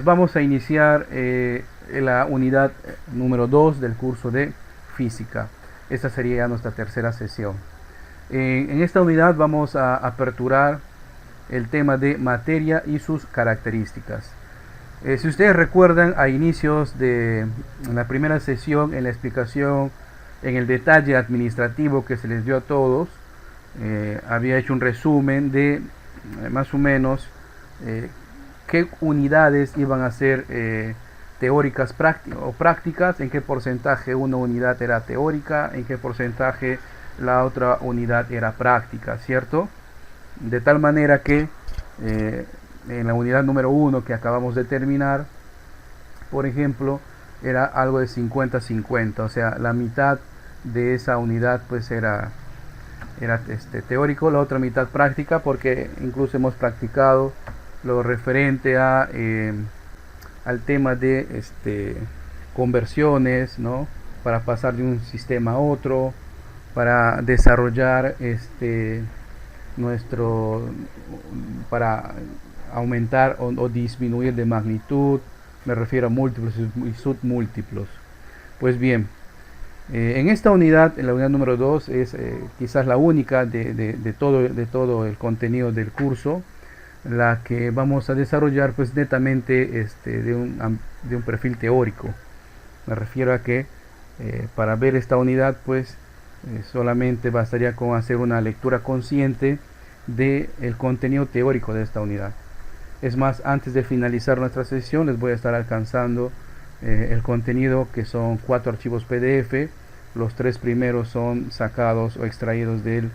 Vamos a iniciar la unidad número 2 del curso de física. Esta sería ya nuestra tercera sesión. En esta unidad vamos a aperturar el tema de materia y sus características. Si ustedes recuerdan, a inicios de la primera sesión, en la explicación, en el detalle administrativo que se les dio a todos, había hecho un resumen de más o menos qué unidades iban a ser teóricas o prácticas, en qué porcentaje una unidad era teórica, en qué porcentaje la otra unidad era práctica, ¿cierto? De tal manera que en la unidad número 1 que acabamos de terminar, por ejemplo, era algo de 50-50, o sea, la mitad de esa unidad pues era teórico, la otra mitad práctica, porque incluso hemos practicado lo referente a al tema de conversiones, ¿no? Para pasar de un sistema a otro, para desarrollar para aumentar o disminuir de magnitud, me refiero a múltiplos y submúltiplos. Pues bien, en esta unidad, en la unidad número 2, es quizás la única de todo el contenido del curso, la que vamos a desarrollar pues netamente de un perfil teórico. Me refiero a que para ver esta unidad pues solamente bastaría con hacer una lectura consciente del contenido teórico de esta unidad. Es más, antes de finalizar nuestra sesión les voy a estar alcanzando el contenido, que son 4 archivos PDF. Los 3 primeros son sacados o extraídos de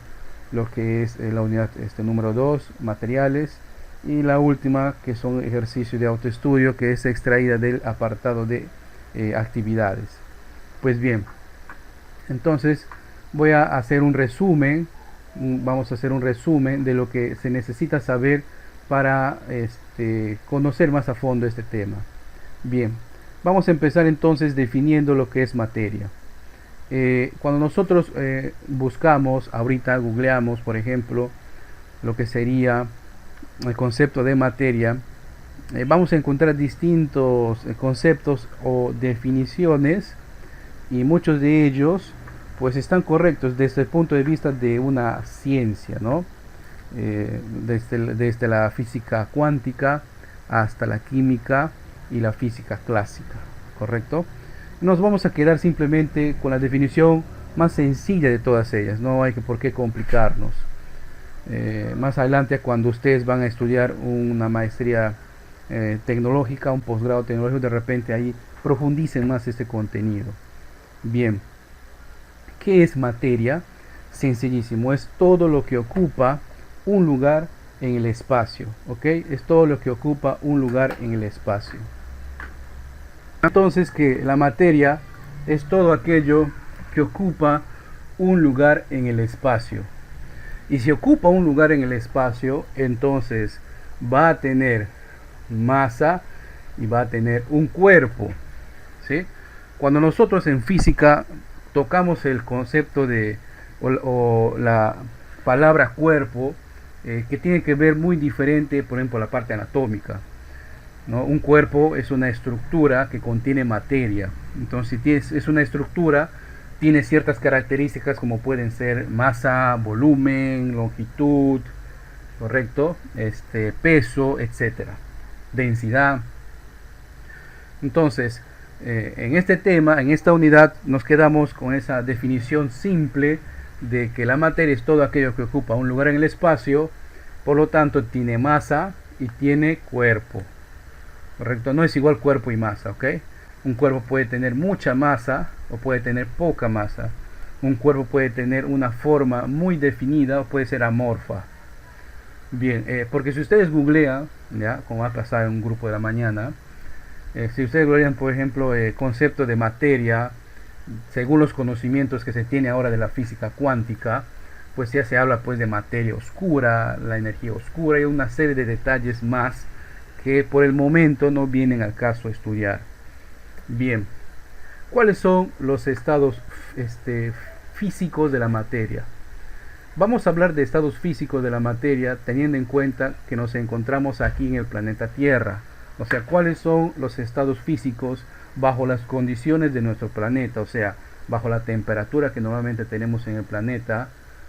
lo que es la unidad número 2, materiales, y la última, que son ejercicios de autoestudio, que es extraída del apartado de actividades. Pues bien, entonces voy a hacer un resumen. Vamos a hacer un resumen de lo que se necesita saber para conocer más a fondo este tema. Bien, vamos a empezar entonces definiendo lo que es materia. Cuando nosotros buscamos, ahorita googleamos, por ejemplo, lo que sería el concepto de materia, vamos a encontrar distintos conceptos o definiciones, y muchos de ellos pues están correctos desde el punto de vista de una ciencia, ¿no? Desde la física cuántica hasta la química y la física clásica, ¿correcto? Nos vamos a quedar simplemente con la definición más sencilla de todas ellas, no hay por qué complicarnos. Más adelante, cuando ustedes van a estudiar una maestría tecnológica, un posgrado tecnológico, de repente ahí profundicen más este contenido. Bien, ¿qué es materia? Sencillísimo, es todo lo que ocupa un lugar en el espacio, ¿ok? Es todo lo que ocupa un lugar en el espacio. Entonces, que la materia es todo aquello que ocupa un lugar en el espacio. Y si ocupa un lugar en el espacio, entonces va a tener masa y va a tener un cuerpo, ¿sí? Cuando nosotros en física tocamos el concepto de o la palabra cuerpo, que tiene que ver muy diferente, por ejemplo, la parte anatómica, ¿no? Un cuerpo es una estructura que contiene materia. Entonces, si es una estructura, tiene ciertas características como pueden ser masa, volumen, longitud, correcto, peso, etcétera, densidad. Entonces, en este tema, en esta unidad, nos quedamos con esa definición simple de que la materia es todo aquello que ocupa un lugar en el espacio, por lo tanto tiene masa y tiene cuerpo, correcto. No es igual cuerpo y masa, ¿ok? Un cuerpo puede tener mucha masa o puede tener poca masa. Un cuerpo puede tener una forma muy definida o puede ser amorfa. Bien, porque si ustedes googlean, ya, como va a pasar en un grupo de la mañana, si ustedes googlean, por ejemplo, concepto de materia, según los conocimientos que se tiene ahora de la física cuántica, pues ya se habla pues de materia oscura, la energía oscura y una serie de detalles más que por el momento no vienen al caso estudiar. Bien, ¿cuáles son los estados físicos de la materia? Vamos a hablar de estados físicos de la materia teniendo en cuenta que nos encontramos aquí en el planeta Tierra. O sea, cuáles son los estados físicos bajo las condiciones de nuestro planeta, o sea, bajo la temperatura que normalmente tenemos en el planeta,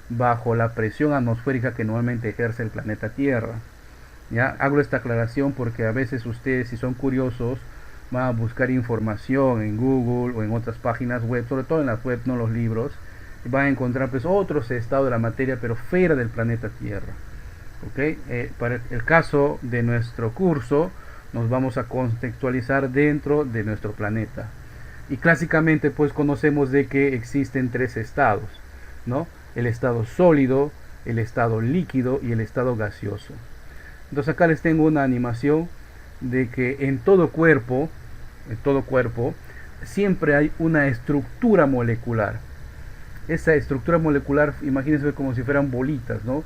bajo la presión atmosférica que normalmente ejerce el planeta Tierra. Ya hago esta aclaración porque a veces ustedes, si son curiosos, van a buscar información en Google o en otras páginas web, sobre todo en las web, no los libros, y van a encontrar pues otros estados de la materia, pero fuera del planeta Tierra. ¿Okay? Para el caso de nuestro curso, nos vamos a contextualizar dentro de nuestro planeta. Y clásicamente pues conocemos de que existen tres estados, ¿no? El estado sólido, el estado líquido y el estado gaseoso. Entonces acá les tengo una animación de que en todo cuerpo siempre hay una estructura molecular. Esa estructura molecular, imagínense como si fueran bolitas, ¿no?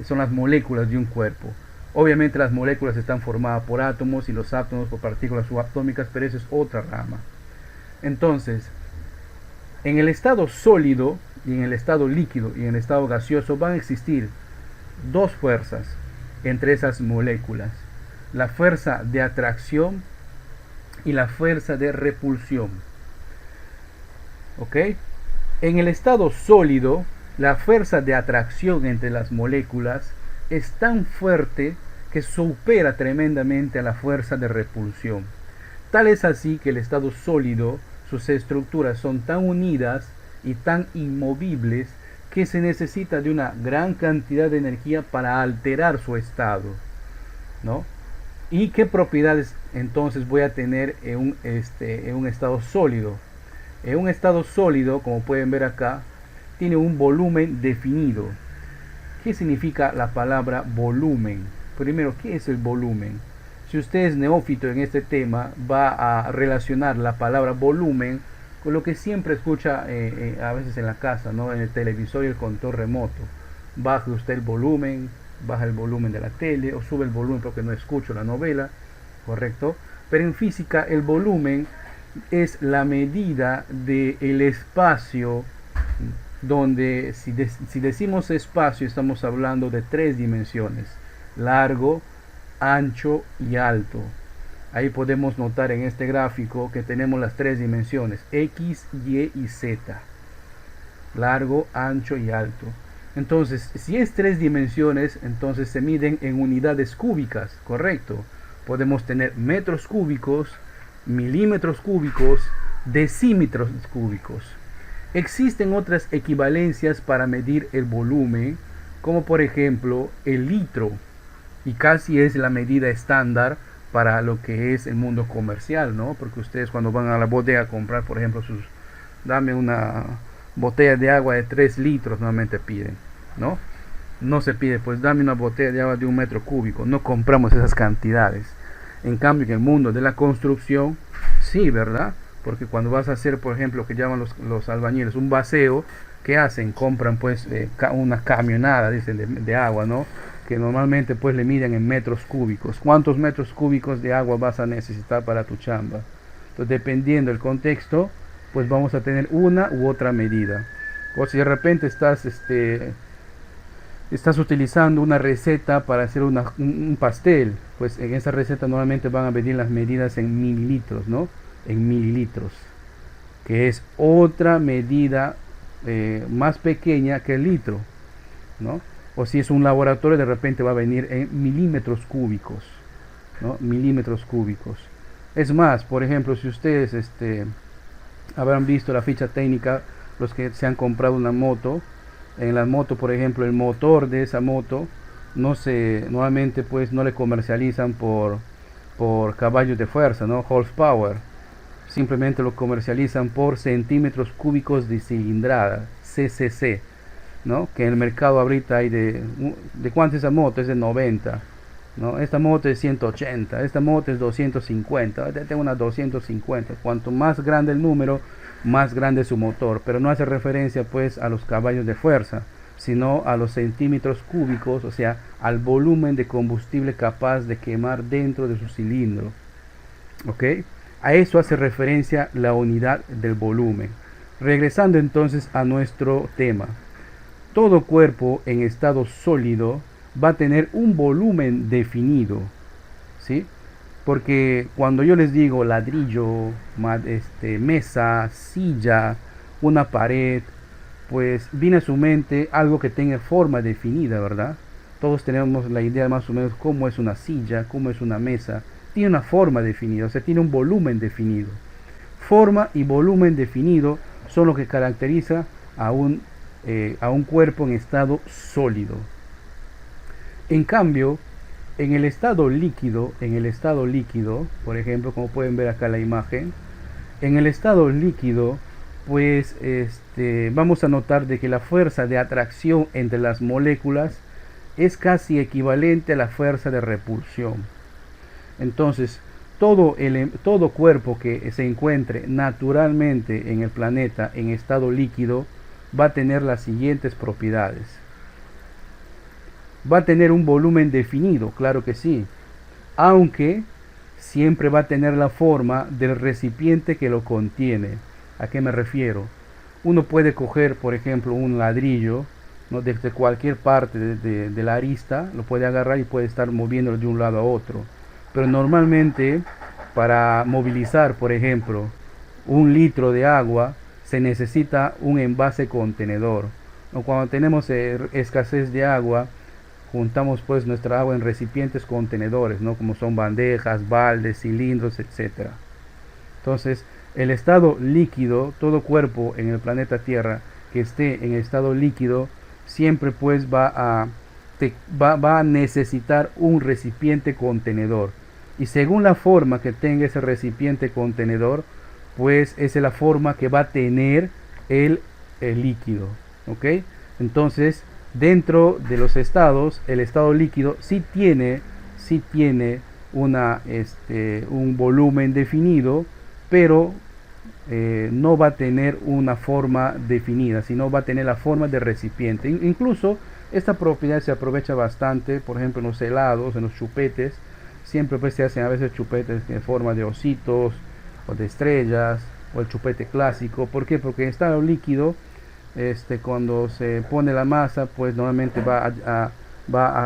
Son las moléculas de un cuerpo. Obviamente las moléculas están formadas por átomos y los átomos por partículas subatómicas, pero eso es otra rama. Entonces, en el estado sólido y en el estado líquido y en el estado gaseoso van a existir dos fuerzas entre esas moléculas: la fuerza de atracción y la fuerza de repulsión. ¿Ok? En el estado sólido, la fuerza de atracción entre las moléculas es tan fuerte que supera tremendamente a la fuerza de repulsión. Tal es así que el estado sólido, sus estructuras son tan unidas y tan inmovibles que se necesita de una gran cantidad de energía para alterar su estado, ¿no? ¿Y qué propiedades entonces voy a tener en un estado sólido? En un estado sólido, como pueden ver acá, tiene un volumen definido. ¿Qué significa la palabra volumen? Primero, ¿qué es el volumen? Si usted es neófito en este tema, va a relacionar la palabra volumen con lo que siempre escucha a veces en la casa, ¿no? En el televisor y el control remoto. Baje usted el volumen, baja el volumen de la tele o sube el volumen porque no escucho la novela, ¿correcto? Pero en física el volumen es la medida del espacio, donde si decimos espacio estamos hablando de tres dimensiones: largo, ancho y alto. Ahí podemos notar en este gráfico que tenemos las tres dimensiones: X, Y y Z. Largo, ancho y alto. Entonces, si es tres dimensiones, entonces se miden en unidades cúbicas, ¿correcto? Podemos tener metros cúbicos, milímetros cúbicos, decímetros cúbicos. Existen otras equivalencias para medir el volumen, como por ejemplo el litro, y casi es la medida estándar para lo que es el mundo comercial, ¿no? Porque ustedes cuando van a la bodega a comprar, por ejemplo, dame una botella de agua de 3 litros, normalmente piden, ¿no? No se pide, pues dame una botella de agua de 1 metro cúbico, no compramos esas cantidades. En cambio, en el mundo de la construcción, sí, ¿verdad? Porque cuando vas a hacer, por ejemplo, lo que llaman los albañiles, un vacío, ¿qué hacen? Compran pues una camionada, dicen, de agua, ¿no? Que normalmente pues le miden en metros cúbicos. ¿Cuántos metros cúbicos de agua vas a necesitar para tu chamba? Entonces, dependiendo del contexto, pues vamos a tener una u otra medida. O si de repente estás utilizando una receta para hacer un pastel, pues en esa receta normalmente van a medir las medidas en mililitros, ¿no? En mililitros, que es otra medida más pequeña que el litro, ¿no? O si es un laboratorio, de repente va a venir en milímetros cúbicos, ¿no? Milímetros cúbicos. Es más, por ejemplo, si ustedes habrán visto la ficha técnica, los que se han comprado una moto, en la moto, por ejemplo, el motor de esa moto normalmente pues no le comercializan por caballos de fuerza, ¿no? Horsepower. Simplemente lo comercializan por centímetros cúbicos de cilindrada, CCC, ¿no? Que en el mercado ahorita hay ¿de cuánto es esa moto? Es de 90, ¿no? Esta moto es 180, esta moto es 250, tengo una 250. Cuanto más grande el número, más grande su motor, pero no hace referencia pues a los caballos de fuerza, sino a los centímetros cúbicos, o sea, al volumen de combustible capaz de quemar dentro de su cilindro. ¿Ok? A eso hace referencia la unidad del volumen. Regresando entonces a nuestro tema. Todo cuerpo en estado sólido va a tener un volumen definido, ¿sí? Porque cuando yo les digo ladrillo, mesa, silla, una pared, pues viene a su mente algo que tenga forma definida, ¿verdad? Todos tenemos la idea más o menos cómo es una silla, cómo es una mesa. Tiene una forma definida, o sea, tiene un volumen definido. Forma y volumen definido son lo que caracteriza a un cuerpo en estado sólido. En cambio, en el estado líquido, por ejemplo, como pueden ver acá la imagen, en el estado líquido, pues vamos a notar de que la fuerza de atracción entre las moléculas es casi equivalente a la fuerza de repulsión. Entonces, todo cuerpo que se encuentre naturalmente en el planeta en estado líquido va a tener las siguientes propiedades. Va a tener un volumen definido, claro que sí, aunque siempre va a tener la forma del recipiente que lo contiene. ¿A qué me refiero? Uno puede coger, por ejemplo, un ladrillo, ¿no? Desde cualquier parte de la arista, lo puede agarrar y puede estar moviéndolo de un lado a otro. Pero normalmente, para movilizar, por ejemplo, 1 litro de agua, se necesita un envase contenedor. O cuando tenemos escasez de agua, juntamos pues nuestra agua en recipientes contenedores, ¿no? Como son bandejas, baldes, cilindros, etcétera. Entonces, el estado líquido, todo cuerpo en el planeta Tierra que esté en estado líquido, siempre pues va a necesitar un recipiente contenedor. Y según la forma que tenga ese recipiente contenedor, pues esa es la forma que va a tener el líquido. ¿Ok? Entonces, dentro de los estados, el estado líquido sí tiene un volumen definido, pero no va a tener una forma definida, sino va a tener la forma de recipiente. Incluso esta propiedad se aprovecha bastante, por ejemplo, en los helados, en los chupetes. Siempre pues se hacen a veces chupetes en forma de ositos o de estrellas, o el chupete clásico. ¿Por qué? Porque en estado líquido, cuando se pone la masa, pues normalmente va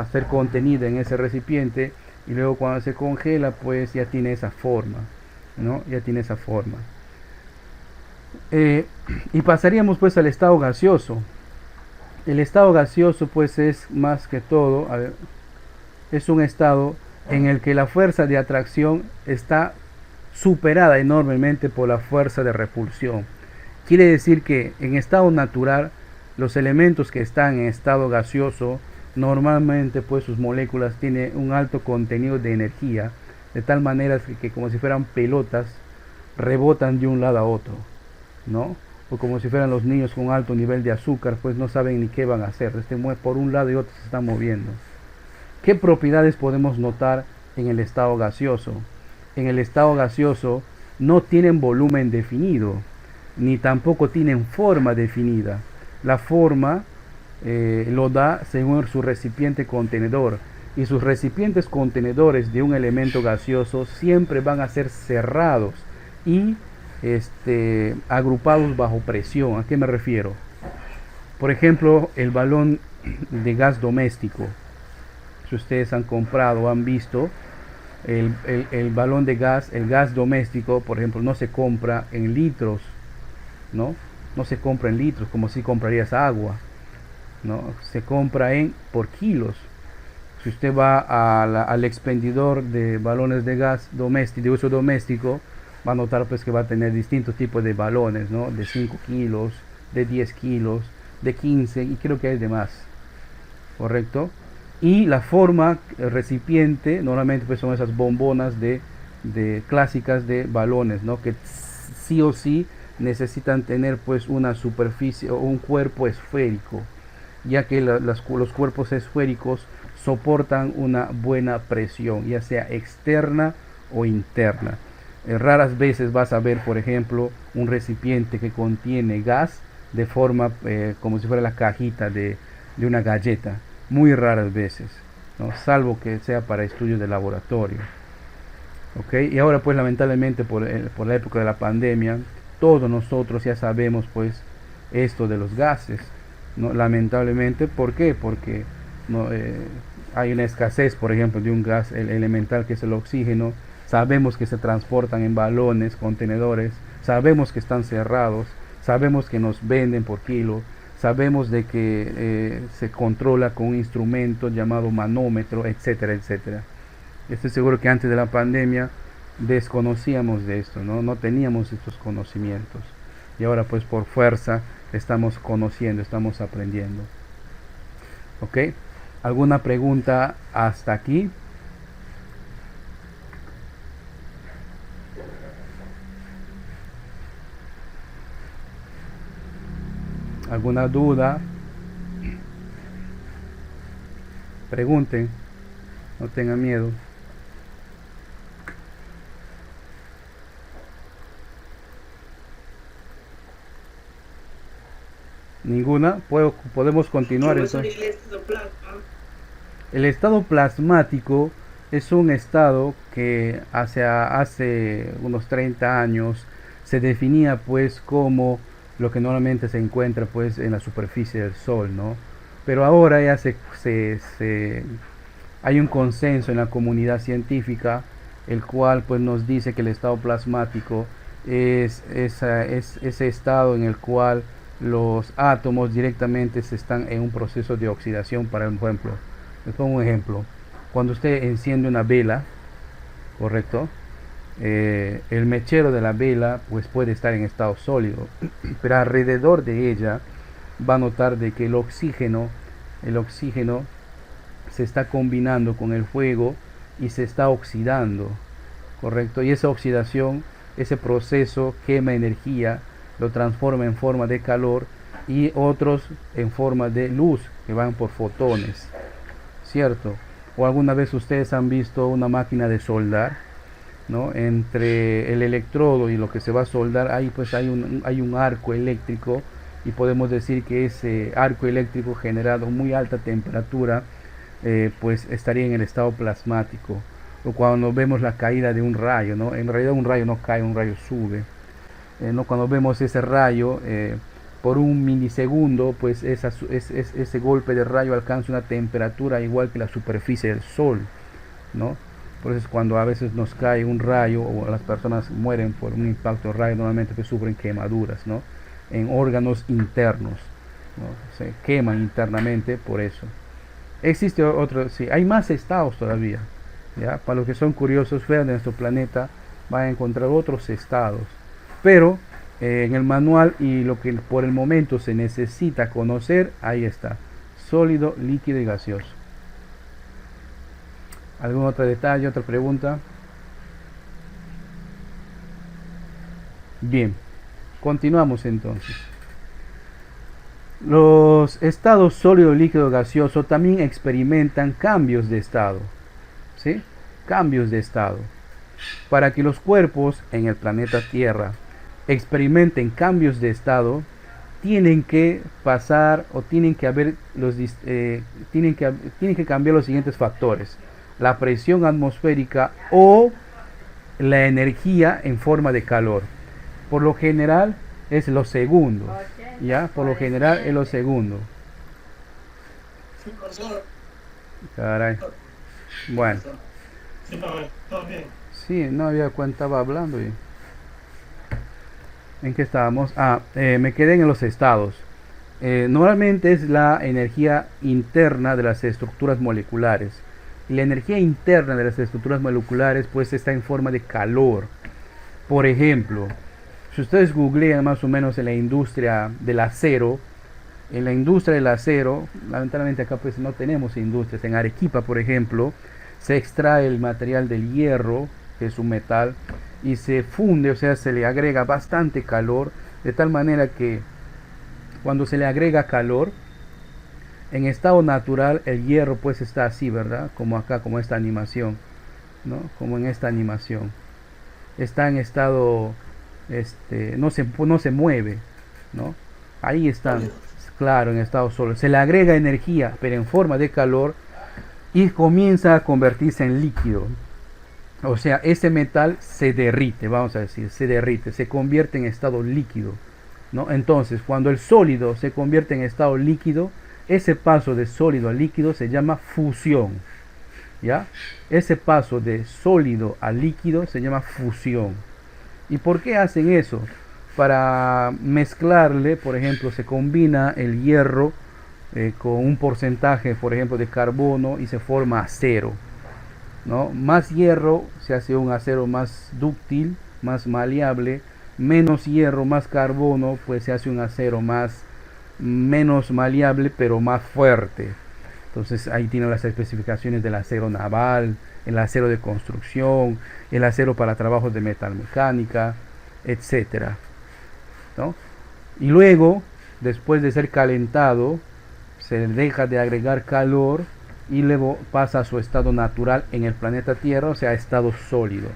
a ser contenida en ese recipiente, y luego cuando se congela, pues ya tiene esa forma, ¿no? Ya tiene esa forma. Y pasaríamos pues al estado gaseoso. El estado gaseoso pues es más que todo, es un estado en el que la fuerza de atracción está superada enormemente por la fuerza de repulsión. Quiere decir que en estado natural, los elementos que están en estado gaseoso, normalmente pues sus moléculas tienen un alto contenido de energía, de tal manera que como si fueran pelotas, rebotan de un lado a otro, ¿no? O como si fueran los niños con alto nivel de azúcar, pues no saben ni qué van a hacer, por un lado y otro se están moviendo. ¿Qué propiedades podemos notar en el estado gaseoso? En el estado gaseoso no tienen volumen definido, ni tampoco tienen forma definida. La forma lo da según su recipiente contenedor, y sus recipientes contenedores de un elemento gaseoso siempre van a ser cerrados y agrupados bajo presión. ¿A qué me refiero? Por ejemplo, el balón de gas doméstico. Si ustedes han comprado o han visto el balón de gas, el gas doméstico, por ejemplo, no se compra en litros, ¿no? No se compra en litros como si comprarías agua, ¿no? Se compra por kilos. Si usted va al expendidor de balones de gas doméstico, de uso doméstico, va a notar pues que va a tener distintos tipos de balones, ¿no? De 5 kilos, de 10 kilos, de 15, y creo que hay de más, ¿correcto? Y la forma, el recipiente, normalmente pues son esas bombonas de clásicas de balones, ¿no? Que sí o sí necesitan tener pues una superficie o un cuerpo esférico, ya que los cuerpos esféricos soportan una buena presión, ya sea externa o interna. Raras veces vas a ver, por ejemplo, un recipiente que contiene gas de forma como si fuera la cajita de una galleta. Muy raras veces, ¿no? Salvo que sea para estudios de laboratorio. ¿Okay? Y ahora pues lamentablemente por la época de la pandemia, todos nosotros ya sabemos pues esto de los gases, ¿no? Lamentablemente, ¿por qué? Porque no, hay una escasez, por ejemplo, de un gas elemental que es el oxígeno, sabemos que se transportan en balones, contenedores, sabemos que están cerrados, sabemos que nos venden por kilo, sabemos de que se controla con un instrumento llamado manómetro, etcétera, etcétera. Estoy seguro que antes de la pandemia desconocíamos de esto, no teníamos estos conocimientos. Y ahora pues por fuerza estamos conociendo, estamos aprendiendo. ¿Ok? ¿Alguna pregunta hasta aquí? ¿Alguna duda? Pregunten, no tengan miedo. ¿Ninguna? Podemos continuar entonces. El estado plasmático es un estado que hace unos 30 años se definía pues como lo que normalmente se encuentra pues en la superficie del Sol, ¿no? Pero ahora ya hay un consenso en la comunidad científica, el cual pues nos dice que el estado plasmático es ese estado en el cual los átomos directamente se están en un proceso de oxidación. Por ejemplo, les pongo un ejemplo. Cuando usted enciende una vela, ¿correcto? El mechero de la vela pues puede estar en estado sólido, pero alrededor de ella va a notar de que el oxígeno se está combinando con el fuego y se está oxidando, ¿correcto? Y esa oxidación, ese proceso quema energía, lo transforma en forma de calor y otros en forma de luz que van por fotones, ¿cierto? O alguna vez ustedes han visto una máquina de soldar, ¿no? Entre el electrodo y lo que se va a soldar, ahí pues hay un arco eléctrico, y podemos decir que ese arco eléctrico generado a muy alta temperatura pues estaría en el estado plasmático. O cuando vemos la caída de un rayo, ¿no? En realidad un rayo no cae, un rayo sube. ¿No? Cuando vemos ese rayo, por un milisegundo, pues ese golpe de rayo alcanza una temperatura igual que la superficie del Sol, ¿no? Por eso es cuando a veces nos cae un rayo o las personas mueren por un impacto de rayo, normalmente pues sufren quemaduras, ¿no? En órganos internos, ¿no? Se queman internamente por eso. Existe otro, sí, hay más estados todavía, ¿ya? Para los que son curiosos, fuera de nuestro planeta van a encontrar otros estados, pero en el manual y lo que por el momento se necesita conocer, ahí está: sólido, líquido y gaseoso. ¿Algún otro detalle, otra pregunta? Bien, continuamos entonces. Los estados sólido, líquido, gaseoso también experimentan cambios de estado, ¿sí? Cambios de estado. Para que los cuerpos en el planeta Tierra experimenten cambios de estado, tienen que pasar o tienen que cambiar los siguientes factores: la presión atmosférica o la energía en forma de calor. Por lo general es lo segundo, ¿ya? Por lo general es lo segundo. Caray. Bueno. Sí, no había cuenta, estaba hablando y... ¿En qué estábamos? Me quedé en los estados. Normalmente es la energía interna de las estructuras moleculares. Y la energía interna de las estructuras moleculares pues está en forma de calor. Por ejemplo, si ustedes googlean más o menos en la industria del acero, lamentablemente acá pues no tenemos industrias. En Arequipa, por ejemplo, se extrae el material del hierro, que es un metal, y se funde, o sea, se le agrega bastante calor, de tal manera que cuando se le agrega calor, en estado natural el hierro pues está así, ¿verdad? Como acá, como esta animación, ¿no? Como en esta animación. Está en estado, no se mueve, ¿no? Ahí están, claro, en estado sólido. Se le agrega energía, pero en forma de calor, y comienza a convertirse en líquido. O sea, ese metal se derrite, vamos a decir, se derrite, se convierte en estado líquido, ¿no? Entonces, cuando el sólido se convierte en estado líquido, ese paso de sólido a líquido se llama fusión, ¿ya? Ese paso de sólido a líquido se llama fusión. ¿Y por qué hacen eso? Para mezclarle, por ejemplo, se combina el hierro con un porcentaje, por ejemplo, de carbono y se forma acero, ¿no? Más hierro se hace un acero más dúctil, más maleable. Menos hierro, más carbono, pues se hace un acero menos maleable, pero más fuerte. Entonces ahí tienen las especificaciones del acero naval, el acero de construcción, el acero para trabajos de metalmecánica, etcétera, ¿no? Y luego, después de ser calentado, se deja de agregar calor y luego pasa a su estado natural en el planeta Tierra, o sea, estado sólido.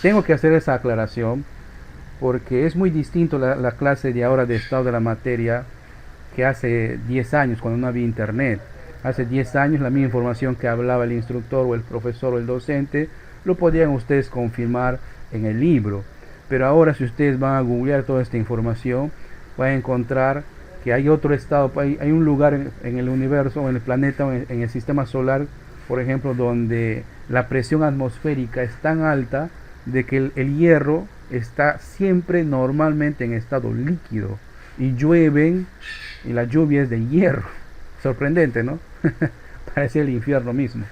Tengo que hacer esa aclaración porque es muy distinto la clase de ahora de estado de la materia que hace 10 años, cuando no había internet. Hace 10 años la misma información que hablaba el instructor o el profesor o el docente lo podían ustedes confirmar en el libro. Pero ahora, si ustedes van a googlear toda esta información, van a encontrar que hay otro estado, hay un lugar en el universo, o en el planeta, o en el sistema solar, por ejemplo, donde la presión atmosférica es tan alta de que el hierro está siempre normalmente en estado líquido y llueven y la lluvia es de hierro. Sorprendente, ¿no? Parece el infierno mismo,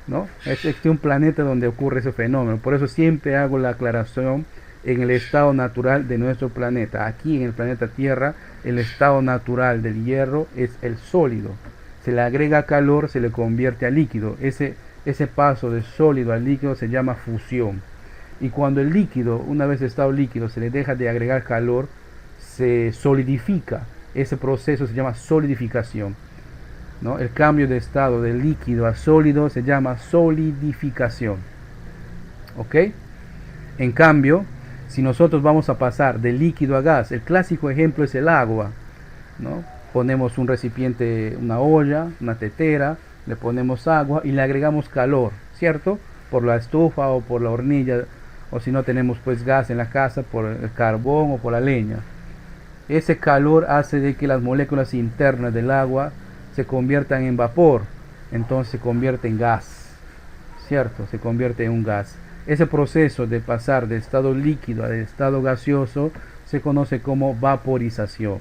¿no? Es un planeta donde ocurre ese fenómeno. Por eso siempre hago la aclaración en el estado natural de nuestro planeta. Aquí en el planeta Tierra, el estado natural del hierro es el sólido. Se le agrega calor, se le convierte a líquido. Ese paso de sólido al líquido se llama fusión. Y cuando el líquido, una vez estado líquido, se le deja de agregar calor, se solidifica. Ese proceso se llama solidificación, ¿no? El cambio de estado de líquido a sólido se llama solidificación. ¿Ok? En cambio, si nosotros vamos a pasar de líquido a gas, el clásico ejemplo es el agua, ¿no? Ponemos un recipiente, una olla, una tetera, le ponemos agua y le agregamos calor, ¿cierto? Por la estufa o por la hornilla, o si no tenemos pues gas en la casa, por el carbón o por la leña. Ese calor hace de que las moléculas internas del agua se conviertan en vapor, entonces se convierte en gas, ¿cierto? Se convierte en un gas. Ese proceso de pasar de estado líquido a estado gaseoso se conoce como vaporización.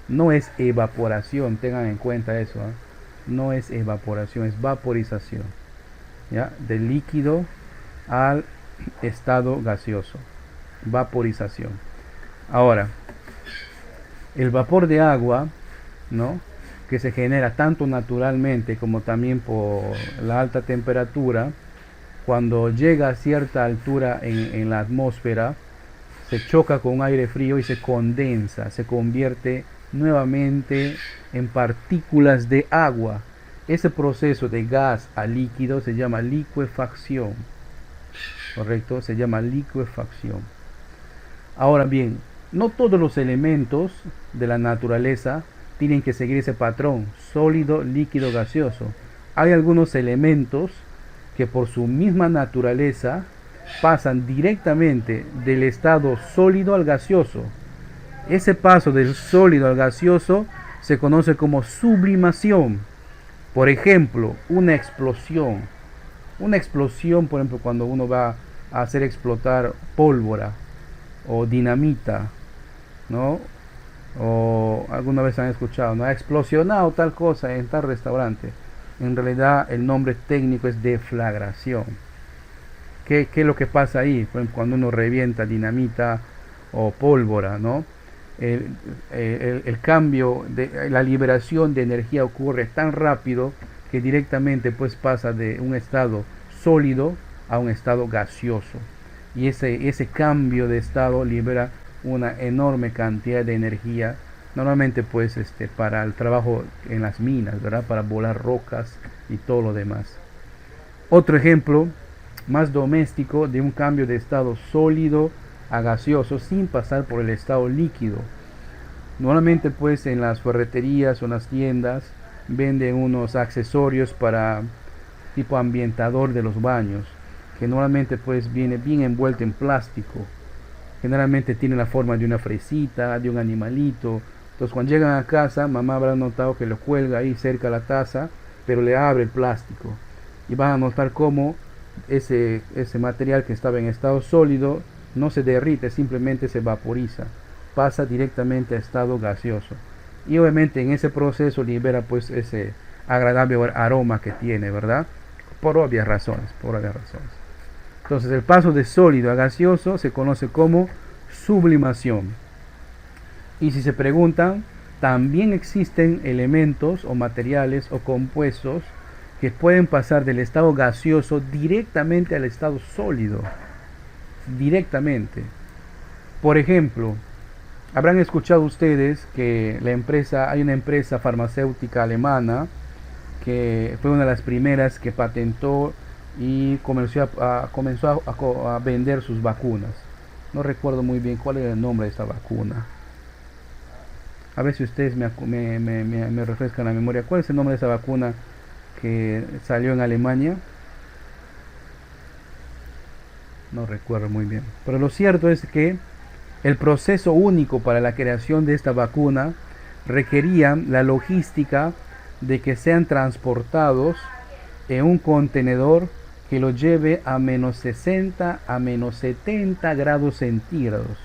No es evaporación, tengan en cuenta eso, ¿eh? No es evaporación, es vaporización, ¿ya? Del líquido al estado gaseoso, vaporización. Ahora, el vapor de agua, ¿no?, que se genera tanto naturalmente como también por la alta temperatura, cuando llega a cierta altura en la atmósfera, se choca con aire frío y se condensa, se convierte nuevamente en partículas de agua. Ese proceso de gas a líquido se llama licuefacción, ¿correcto? Se llama licuefacción. Ahora bien, no todos los elementos de la naturaleza tienen que seguir ese patrón, sólido, líquido, gaseoso. Hay algunos elementos que por su misma naturaleza pasan directamente del estado sólido al gaseoso. Ese paso del sólido al gaseoso se conoce como sublimación. Por ejemplo, una explosión. Una explosión, por ejemplo, cuando uno va a hacer explotar pólvora o dinamita, ¿no? O alguna vez han escuchado, ¿no?, ha explosionado tal cosa en tal restaurante. En realidad el nombre técnico es deflagración. ¿Qué es lo que pasa ahí? Cuando uno revienta dinamita o pólvora, ¿no? El cambio de la liberación de energía ocurre tan rápido que directamente pues pasa de un estado sólido a un estado gaseoso. Y ese cambio de estado libera una enorme cantidad de energía, normalmente pues para el trabajo en las minas, ¿verdad?, para volar rocas y todo lo demás. Otro ejemplo más doméstico de un cambio de estado sólido a gaseoso sin pasar por el estado líquido. Normalmente pues en las ferreterías o en las tiendas venden unos accesorios para tipo ambientador de los baños, que normalmente pues viene bien envuelto en plástico. Generalmente tiene la forma de una fresita, de un animalito. Entonces cuando llegan a casa, mamá habrá notado que lo cuelga ahí cerca de la taza, pero le abre el plástico. y van a notar cómo ese material que estaba en estado sólido no se derrite, simplemente se vaporiza, pasa directamente a estado gaseoso, y obviamente en ese proceso libera pues ese agradable aroma que tiene, ¿verdad? Por obvias razones, Entonces el paso de sólido a gaseoso se conoce como sublimación. Y si se preguntan, también existen elementos o materiales o compuestos que pueden pasar del estado gaseoso directamente al estado sólido. Directamente. Por ejemplo, habrán escuchado ustedes que hay una empresa farmacéutica alemana que fue una de las primeras que patentó y comenzó a vender sus vacunas. No recuerdo muy bien cuál era el nombre de esta vacuna. A ver si ustedes me refrescan la memoria. ¿Cuál es el nombre de esa vacuna que salió en Alemania? No recuerdo muy bien. Pero lo cierto es que el proceso único para la creación de esta vacuna requería la logística de que sean transportados en un contenedor que lo lleve a menos 60 a menos 70 grados centígrados.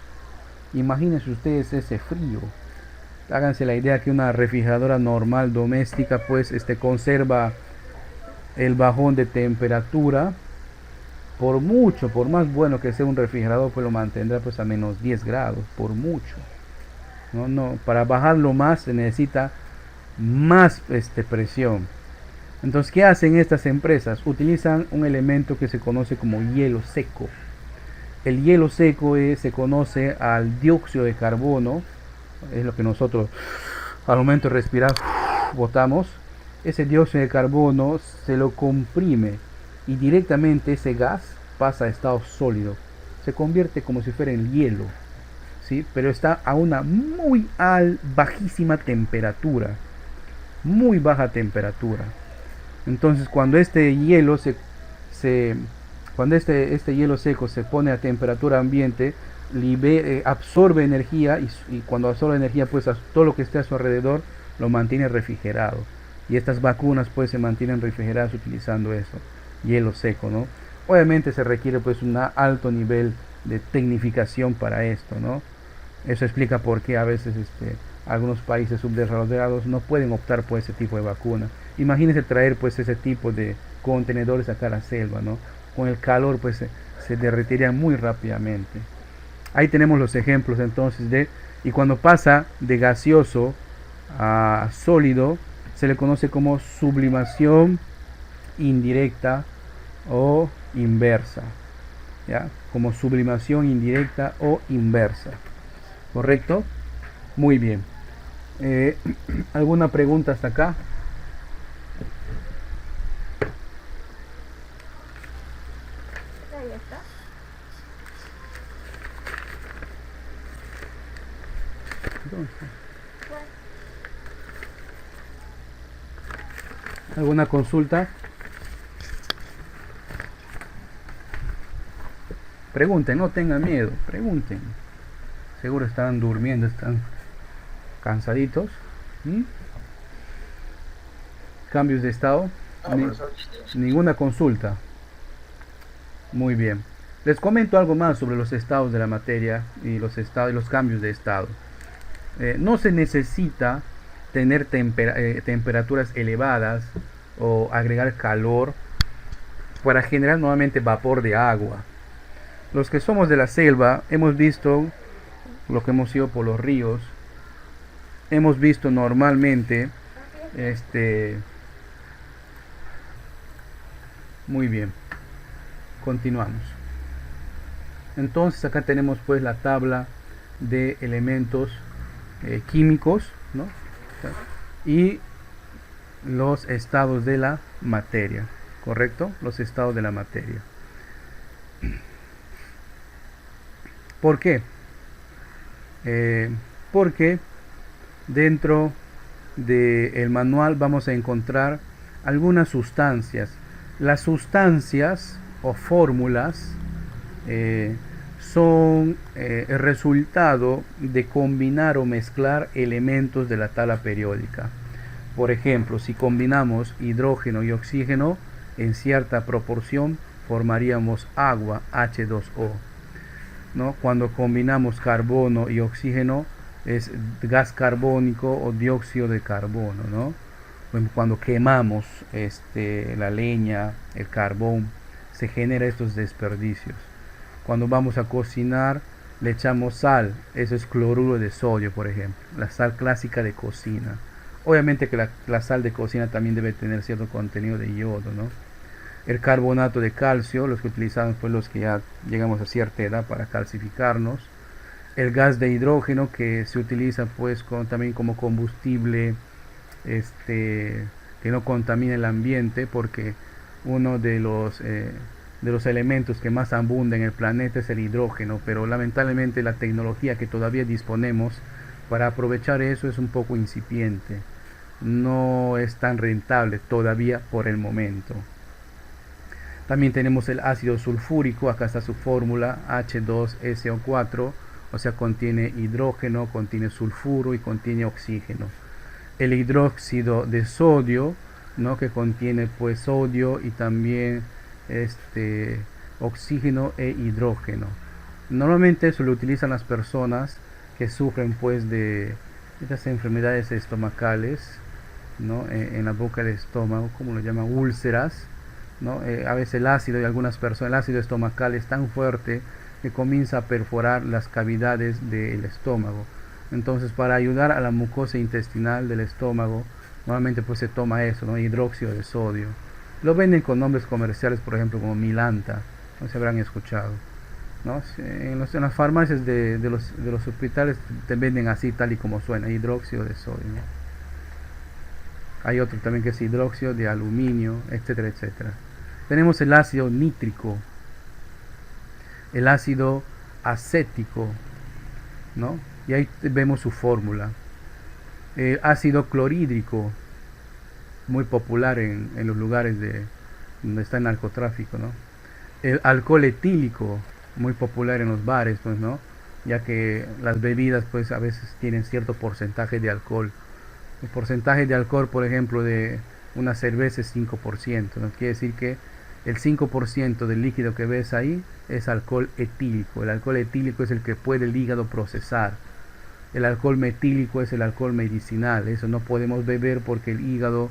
Imagínense ustedes ese frío. Háganse la idea que una refrigeradora normal doméstica pues conserva el bajón de temperatura. Por más bueno que sea un refrigerador, pues lo mantendrá pues a menos 10 grados, por mucho. Para bajarlo más se necesita más presión. Entonces, ¿qué hacen estas empresas? Utilizan un elemento que se conoce como hielo seco. El hielo seco se conoce al dióxido de carbono, es lo que nosotros al momento de respirar botamos. Ese dióxido de carbono se lo comprime y directamente ese gas pasa a estado sólido, se convierte como si fuera en hielo, ¿sí? Pero está a una bajísima temperatura, muy baja temperatura. Entonces cuando este hielo cuando este hielo seco se pone a temperatura ambiente, absorbe energía, y cuando absorbe energía pues todo lo que esté a su alrededor lo mantiene refrigerado, y estas vacunas pues se mantienen refrigeradas utilizando eso, hielo seco, ¿no? Obviamente se requiere pues un alto nivel de tecnificación para esto, ¿no? Eso explica por qué a veces algunos países subdesarrollados no pueden optar por ese tipo de vacuna. Imagínense traer pues ese tipo de contenedores acá a la selva, ¿no? Con el calor pues se derretirían muy rápidamente. Ahí tenemos los ejemplos entonces y cuando pasa de gaseoso a sólido se le conoce como sublimación indirecta o inversa, ¿ya? Como sublimación indirecta o inversa, ¿correcto? Muy bien. ¿Alguna pregunta hasta acá? Ahí está. ¿Alguna consulta? Pregunten, no tengan miedo, pregunten. Seguro están durmiendo, están cansaditos. ¿Mm? ¿Cambios de estado? Ninguna consulta. Muy bien. Les comento algo más sobre los estados de la materia y los cambios de estado. No se necesita tener temperaturas elevadas o agregar calor para generar nuevamente vapor de agua. Los que somos de la selva hemos visto lo que hemos ido por los ríos, hemos visto normalmente muy bien, continuamos. Entonces acá tenemos pues la tabla de elementos químicos, ¿no? Y los estados de la materia, ¿correcto? Los estados de la materia. ¿Por qué? Porque dentro del manual vamos a encontrar algunas sustancias. Las sustancias o fórmulas son el resultado de combinar o mezclar elementos de la tabla periódica. Por ejemplo, si combinamos hidrógeno y oxígeno, en cierta proporción formaríamos agua, H2O, ¿no? Cuando combinamos carbono y oxígeno es gas carbónico o dióxido de carbono, ¿no? Cuando quemamos la leña, el carbón, se genera estos desperdicios. Cuando vamos a cocinar le echamos sal, eso es cloruro de sodio, por ejemplo, la sal clásica de cocina. Obviamente que la sal de cocina también debe tener cierto contenido de yodo, ¿no? El carbonato de calcio, los que utilizamos pues los que ya llegamos a cierta edad para calcificarnos. El gas de hidrógeno que se utiliza pues también como combustible que no contamina el ambiente, porque uno de los elementos que más abunda en el planeta es el hidrógeno, pero lamentablemente la tecnología que todavía disponemos para aprovechar eso es un poco incipiente, no es tan rentable todavía por el momento. También tenemos el ácido sulfúrico, acá está su fórmula, H2SO4, o sea, contiene hidrógeno, contiene sulfuro y contiene oxígeno. El hidróxido de sodio, ¿no? Que contiene pues sodio y también oxígeno e hidrógeno. Normalmente eso lo utilizan las personas que sufren pues de estas enfermedades estomacales, ¿no? En la boca del estómago, como lo llaman, úlceras, ¿no? A veces el ácido de algunas personas, el ácido estomacal es tan fuerte que comienza a perforar las cavidades del estómago. Entonces, para ayudar a la mucosa intestinal del estómago, normalmente pues se toma eso, ¿no? Hidróxido de sodio. Lo venden con nombres comerciales, por ejemplo, como Milanta, no se habrán escuchado, ¿no? En las farmacias de los hospitales te venden así, tal y como suena, hidróxido de sodio, ¿no? Hay otro también que es hidróxido de aluminio, etcétera, etcétera. Tenemos el ácido nítrico, el ácido acético, ¿no? Y ahí vemos su fórmula. El ácido clorhídrico, muy popular en los lugares donde está el narcotráfico, ¿no? El alcohol etílico, muy popular en los bares, pues, ¿no? Ya que las bebidas pues a veces tienen cierto porcentaje de alcohol. El porcentaje de alcohol, por ejemplo, de una cerveza es 5%, ¿no? Quiere decir que el 5% del líquido que ves ahí es alcohol etílico. El alcohol etílico es el que puede el hígado procesar. El alcohol metílico es el alcohol medicinal. Eso no podemos beber porque el hígado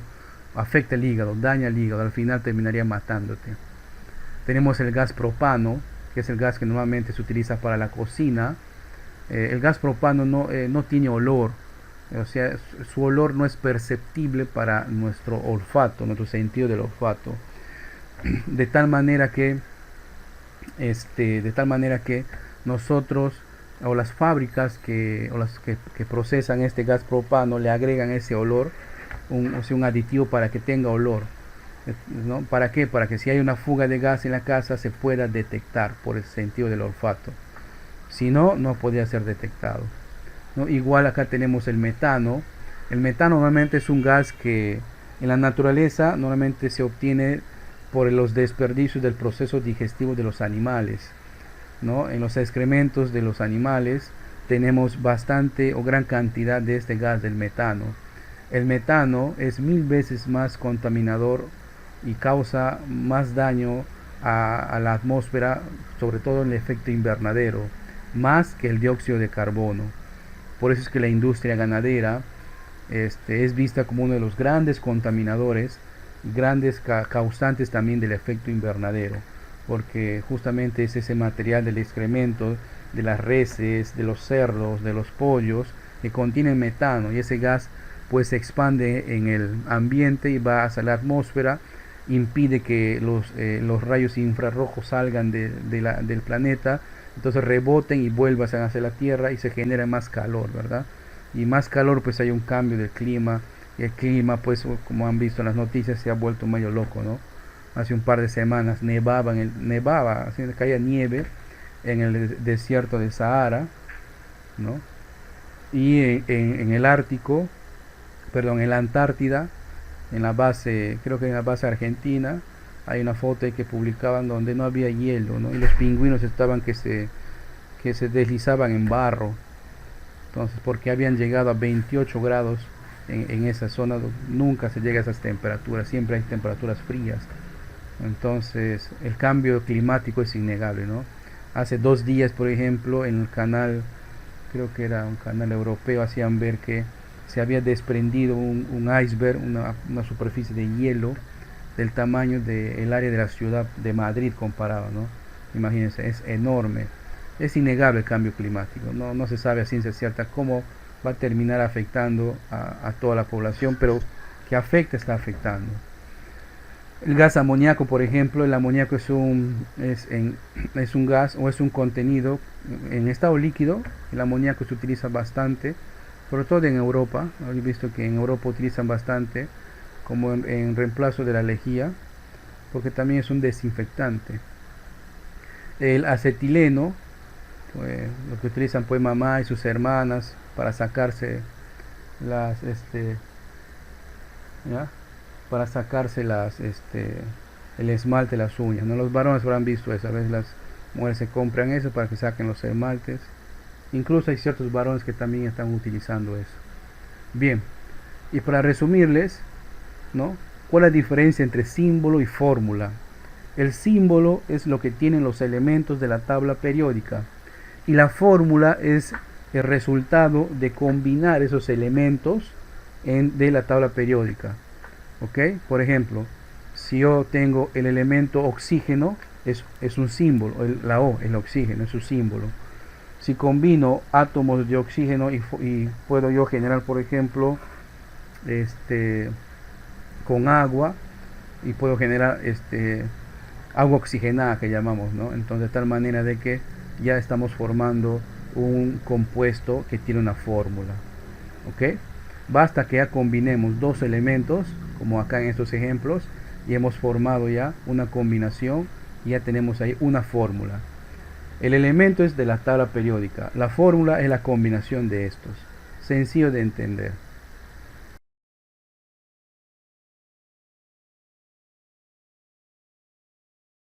afecta el hígado, daña el hígado, al final terminaría matándote. Tenemos el gas propano, que es el gas que normalmente se utiliza para la cocina. El gas propano no tiene olor, o sea, su olor no es perceptible para nuestro olfato, nuestro sentido del olfato. De tal manera que nosotros o las fábricas que procesan este gas propano le agregan ese olor, un aditivo para que tenga olor, ¿no? ¿Para qué? Para que si hay una fuga de gas en la casa se pueda detectar por el sentido del olfato. Si no, no podría ser detectado, ¿no? Igual acá tenemos el metano. El metano normalmente es un gas que en la naturaleza normalmente se obtiene por los desperdicios del proceso digestivo de los animales, ¿no? En los excrementos de los animales tenemos bastante o gran cantidad de este gas del metano. El metano es 1000 veces más contaminador y causa más daño a la atmósfera, sobre todo en el efecto invernadero, más que el dióxido de carbono. Por eso es que la industria ganadera es vista como uno de los grandes contaminadores, grandes causantes también del efecto invernadero, porque justamente es ese material del excremento de las reses, de los cerdos, de los pollos, que contiene metano, y ese gas pues se expande en el ambiente y va hacia la atmósfera, impide que los rayos infrarrojos salgan del planeta, entonces reboten y vuelvan hacia la Tierra y se genera más calor, ¿verdad? Y más calor, pues hay un cambio del clima, y el clima pues como han visto en las noticias se ha vuelto medio loco, ¿no? Hace un par de semanas nevaba, así caía nieve en el desierto de Sahara, ¿no? Y en el Ártico, perdón, en la Antártida, en la base, creo que en la base argentina, hay una foto ahí que publicaban donde no había hielo, ¿no? Y los pingüinos estaban que se deslizaban en barro. Entonces, porque habían llegado a 28 grados en esa zona, nunca se llega a esas temperaturas, siempre hay temperaturas frías. Entonces, el cambio climático es innegable, ¿no? Hace 2 días, por ejemplo, en el canal, creo que era un canal europeo, hacían ver que se había desprendido un iceberg, una superficie de hielo del tamaño del área de la ciudad de Madrid comparado, ¿no? Imagínense, es enorme. Es innegable el cambio climático. No se sabe a ciencia cierta cómo va a terminar afectando a toda la población, pero que afecta, está afectando. El gas amoníaco, por ejemplo, el amoníaco es un gas o es un contenido en estado líquido. El amoníaco se utiliza bastante, sobre todo en Europa. He visto que en Europa utilizan bastante como en reemplazo de la lejía, porque también es un desinfectante. El acetileno, pues, lo que utilizan pues mamá y sus hermanas para sacarse las ¿ya? Para sacarse el esmalte de las uñas, ¿no? Los varones habrán visto eso, a veces las mujeres se compran eso para que saquen los esmaltes. Incluso hay ciertos varones que también están utilizando eso. Bien, y para resumirles, ¿no? ¿Cuál es la diferencia entre símbolo y fórmula? El símbolo es lo que tienen los elementos de la tabla periódica y la fórmula es el resultado de combinar esos elementos de la tabla periódica. ¿Ok? Por ejemplo, si yo tengo el elemento oxígeno, es un símbolo, la O, el oxígeno, es un símbolo. Si combino átomos de oxígeno y puedo yo generar, por ejemplo, con agua, y puedo generar agua oxigenada que llamamos, ¿no? Entonces, de tal manera de que ya estamos formando un compuesto que tiene una fórmula. ¿Ok? Basta que ya combinemos dos elementos, como acá en estos ejemplos, y hemos formado ya una combinación y ya tenemos ahí una fórmula. El elemento es de la tabla periódica, la fórmula es la combinación de estos. Sencillo de entender.